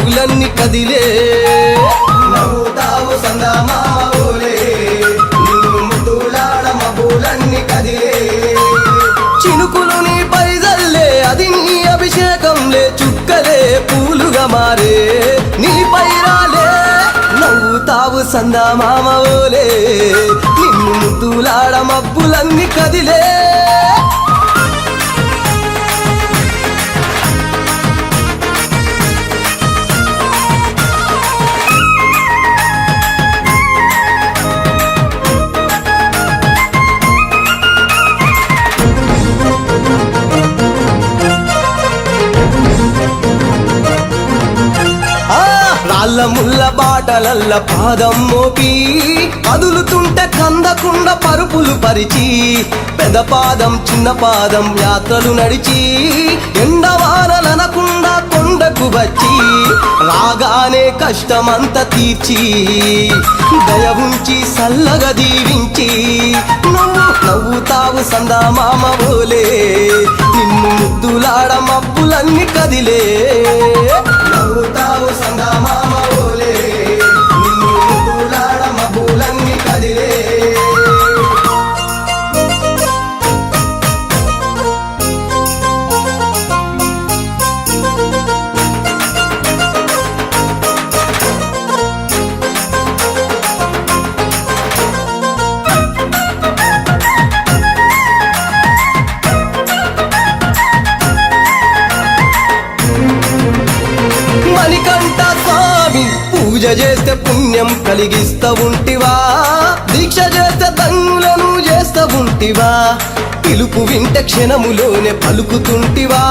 మబ్బులన్నీ కదిలే నవ్వుతావు సందమామోలే నిన్ను ముద్దులాడ మబ్బులన్నీ కదిలే చినుకులు నీ పైజల్లే అది నీ అభిషేకంలే చుక్కలే పూలుగా మారే నీ పైరాలే నవ్వుతావు సందమామోలే నిన్ను ముద్దులాడ మబ్బులన్నీ కదిలే రాళ్ళ ముళ్ళ బాటలల్ల పాదం మోపి కదులుతుంటే కందకుండా పరుపులు పరిచి పెద్ద పాదం చిన్న పాదం యాత్రలు నడిచి ఎండవానలనకుండా కొండకు వచ్చి రాగానే కష్టమంతా తీర్చి దయ ఉంచి సల్లగా దీవించి నువ్వు నవ్వుతావు సందమామ ఓలే నిన్ను ముద్దులాడ మబ్బులన్నీ కదిలే నవ్వుతావు సందమామోలే నిన్ను ముద్దులాడ మబ్బులన్నీ కదిలే మణికంఠ స్వామి పూజ చేస్తే పుణ్యం కలిగిస్తా ఉంటివా దీక్ష చేస్తే ధన్యులను చేస్తా ఉంటివా పిలుపు వింటే క్షణములోనే పలుకుతుంటివా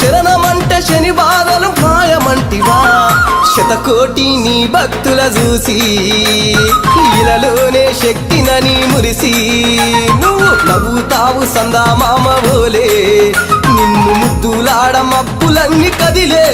శరణమంటే శని బాధలు మాయమంటివా శతకోటి నీ భక్తుల చూసి ఇలలోనే శక్తినని మురిసి నువ్వు నవ్వుతావు సందమామ ఓలే నిన్ను ముద్దులాడ మబ్బులన్నీ కదిలే